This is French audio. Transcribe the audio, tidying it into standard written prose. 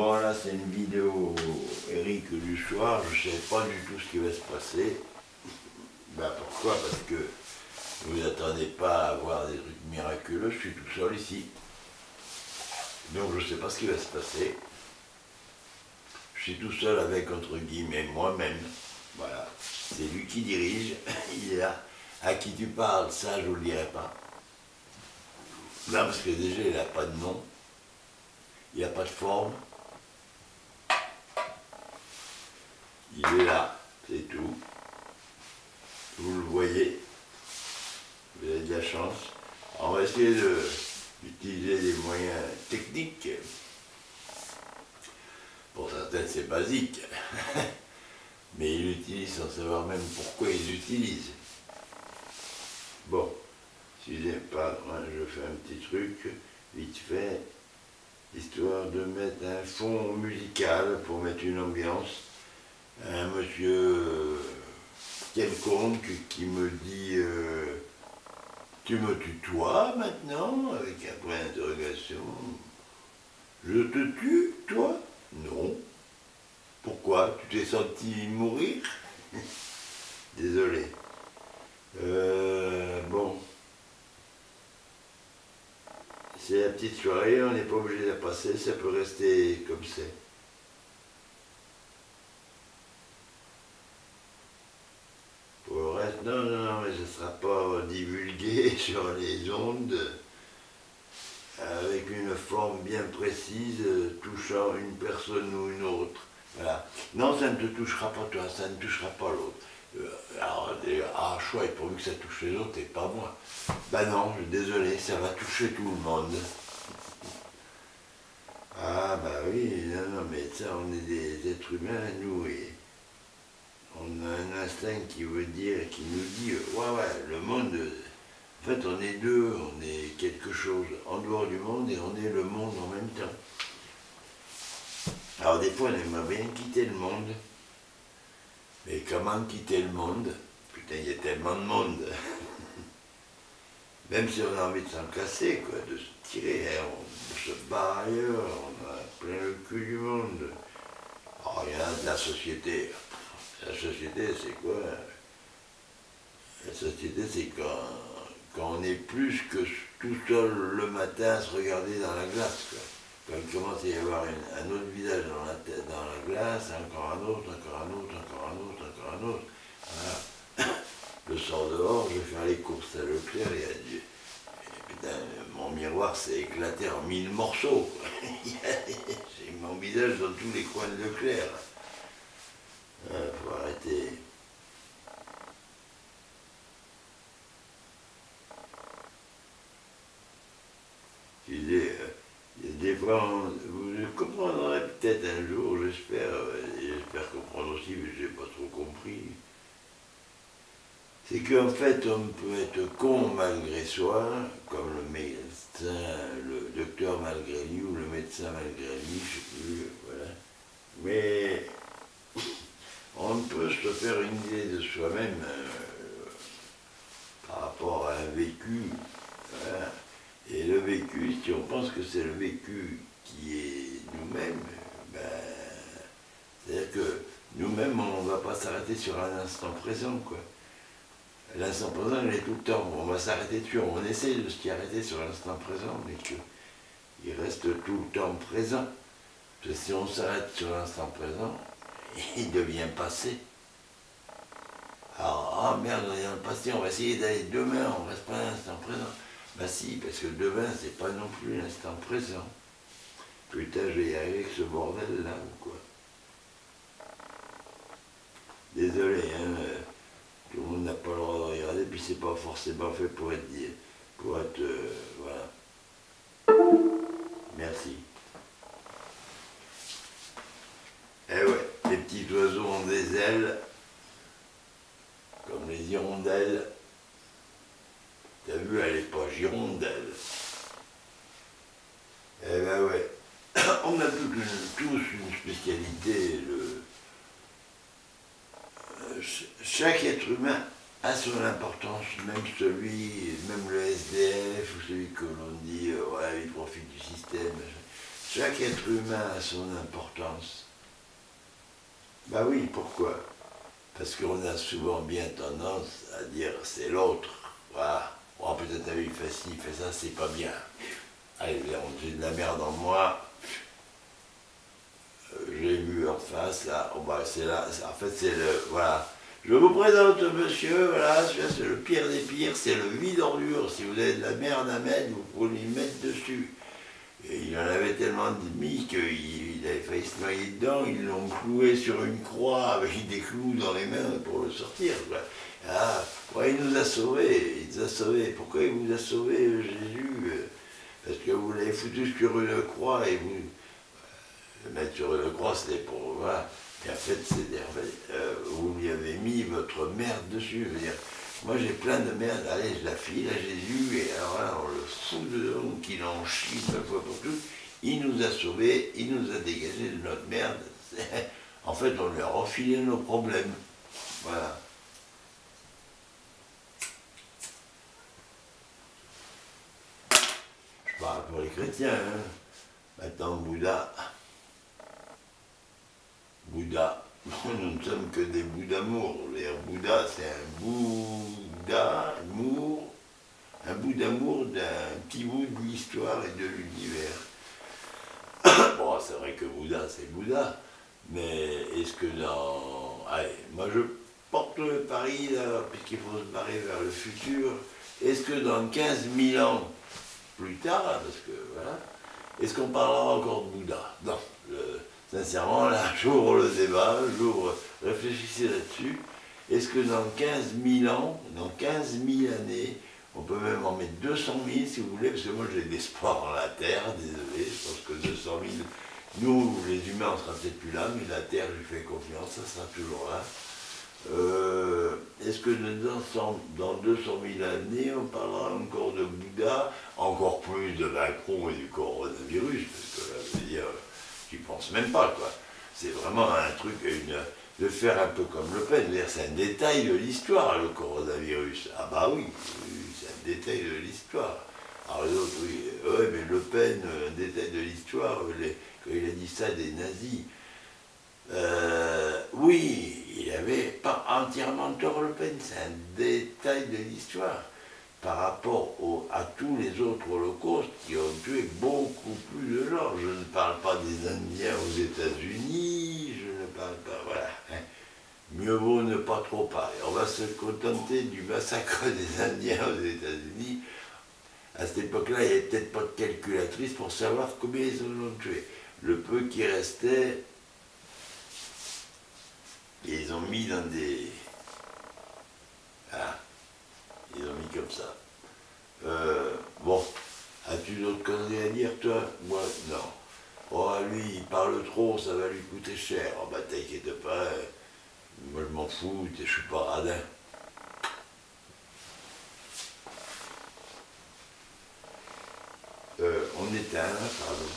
Bon, là, c'est une vidéo, Eric, du soir. Je ne sais pas du tout ce qui va se passer. Ben, pourquoi? Parce que vous n'attendez pas à voir des trucs miraculeux. Je suis tout seul ici. Donc, je ne sais pas ce qui va se passer. Je suis tout seul avec, entre guillemets, moi-même. Voilà. C'est lui qui dirige. Il est là. À qui tu parles, ça, je ne vous le dirai pas. Non, parce que déjà, il n'a pas de nom. Il n'a pas de forme. Il est là, c'est tout. Vous le voyez. Vous avez de la chance. On va essayer d'utiliser des moyens techniques. Pour certains, c'est basique. Mais ils l'utilisent sans savoir même pourquoi ils l'utilisent. Bon, si je n'aime pas, moi, je fais un petit truc, vite fait, histoire de mettre un fond musical pour mettre une ambiance. Un monsieur quelconque qui me dit tu me tutoies maintenant, avec un point d'interrogation. Je te tue, toi? Non. Pourquoi? Tu t'es senti mourir? Désolé. Bon. C'est la petite soirée, on n'est pas obligé de la passer, ça peut rester comme c'est. Pour le reste, non, mais ce ne sera pas divulgué sur les ondes avec une forme bien précise, touchant une personne ou une autre. Voilà. Non, ça ne te touchera pas toi, ça ne touchera pas l'autre. Alors, chouette, pourvu que ça touche les autres et pas moi. Ben non, désolé, ça va toucher tout le monde. Ah bah oui, non, mais ça, on est des êtres humains, nous, et on a un instinct qui veut dire, qui nous dit, ouais, le monde, en fait, on est deux, on est quelque chose en dehors du monde et on est le monde en même temps. Alors des fois, on aimerait bien quitter le monde. Mais comment quitter le monde? Putain, il y a tellement de monde. Même si on a envie de s'en casser, quoi, de se tirer, hein, on se barre ailleurs, on a plein le cul du monde. Alors il y a de la société. La société, c'est quoi? La société, c'est quand on est plus que tout seul le matin à se regarder dans la glace, quoi. Quand il commence à y avoir un autre visage dans la tête, dans la glace, encore un autre, encore un autre, encore un autre, encore un autre. Voilà. Je sors dehors, je vais faire les courses à Leclerc, et putain, mon miroir s'est éclaté en 1000 morceaux. J'ai mon visage dans tous les coins de Leclerc. Faut arrêter. Des fois, vous comprendrez peut-être un jour, j'espère comprendre aussi, mais je n'ai pas trop compris. C'est qu'en fait, on peut être con malgré soi, comme le médecin, le docteur malgré lui, ou le médecin malgré lui, je ne sais plus, voilà. Mais on peut se faire une idée de soi-même par rapport à un vécu, voilà. Et le vécu, si on pense que c'est le vécu qui est nous-mêmes, ben, c'est-à-dire que nous-mêmes, on ne va pas s'arrêter sur un instant présent, quoi. L'instant présent, il est tout le temps. On va s'arrêter dessus, on essaie de s'y arrêter sur l'instant présent, mais qu'il reste tout le temps présent. Parce que si on s'arrête sur l'instant présent, il devient passé. Alors, ah merde, on est dans le passé, on va essayer d'aller demain, on reste pas à l'instant présent. Bah si, parce que demain, c'est pas non plus l'instant présent. Putain, je vais y arriver avec ce bordel-là, ou quoi. Désolé, hein, tout le monde n'a pas le droit de regarder, puis c'est pas forcément fait pour être voilà. Merci. Eh ouais, les petits oiseaux ont des ailes, comme les hirondelles. T'as vu, elle n'est pas girondelle. Eh ben ouais. On a tous une spécialité. Chaque être humain a son importance, même le SDF, ou celui que l'on dit, ouais, il profite du système. chaque être humain a son importance. Ben oui, pourquoi? Parce qu'on a souvent bien tendance à dire c'est l'autre. Voilà. Oh, peut-être il fait ci, il fait ça, c'est pas bien. Allez, j'ai de la merde en moi. J'ai vu en face, là, oh, bah, c'est là, en fait c'est le, voilà. Je vous présente monsieur, voilà, c'est le pire des pires, c'est le vide ordure. Si vous avez de la merde à mettre, vous pouvez lui mettre dessus. Et il en avait tellement mis qu'il avait failli se noyer dedans, ils l'ont cloué sur une croix avec des clous dans les mains pour le sortir. Quoi. Ah, ouais, il nous a sauvés, il nous a sauvés. Pourquoi il vous a sauvés, Jésus? Parce que vous l'avez foutu sur une croix et vous... Le mettre sur une croix, c'était pour... Voilà. Et en fait, vous lui avez mis votre merde dessus. Je veux dire, moi j'ai plein de merde, allez, je la file à Jésus, et alors là, on le fout dedans, qu'il en chie une fois pour toutes. Il nous a sauvés, il nous a dégagés de notre merde. En fait, on lui a refilé nos problèmes. Voilà. Je parle pour les chrétiens, hein. Maintenant, Bouddha, nous ne sommes que des bouts d'amour. Bouddha, c'est un bout d'amour d'un petit bout de l'histoire et de l'univers. Bon, c'est vrai que Bouddha, c'est Bouddha, mais est-ce que dans... Allez, moi je porte le pari, là, puisqu'il faut se barrer vers le futur, est-ce que dans 15 000 ans, plus tard, parce que voilà, est-ce qu'on parlera encore de Bouddha? Non. Sincèrement, là, j'ouvre le débat, réfléchissez là-dessus. Est-ce que dans 15 000 ans, dans 15 000 années, on peut même en mettre 200 000 si vous voulez, parce que moi j'ai des sports en la Terre, désolé, je pense que 200 000, nous les humains on sera peut-être plus là, mais la Terre, je lui fais confiance, ça sera toujours là. Est-ce que dans 200 000 années, on parlera encore de Bouddha, encore plus de Macron et du coronavirus, parce que là, je veux dire, tu penses même pas, quoi. C'est vraiment un truc, de faire un peu comme Le Pen, c'est un détail de l'histoire, le coronavirus. Ah bah oui, c'est un détail de l'histoire. Alors les autres, oui, ouais, mais Le Pen, un détail de l'histoire, quand il a dit ça des nazis, oui, il avait pas entièrement tort Le Pen, c'est un détail de l'histoire par rapport à tous les autres holocaustes qui ont tué beaucoup plus de gens. Je ne parle pas des Indiens aux États-Unis, je ne parle pas, voilà. Hein. Mieux vaut ne pas trop parler. On va se contenter du massacre des Indiens aux États-Unis. À cette époque-là, il n'y avait peut-être pas de calculatrice pour savoir combien ils en ont tué. Le peu qui restait, ils ont mis dans des... Ah, ils ont mis comme ça. Bon, as-tu d'autres conneries à dire, toi? Moi, non. Oh, lui, il parle trop, ça va lui coûter cher. Oh, bah, t'inquiète pas, moi, je m'en fous, je suis pas radin. On éteint, pardon.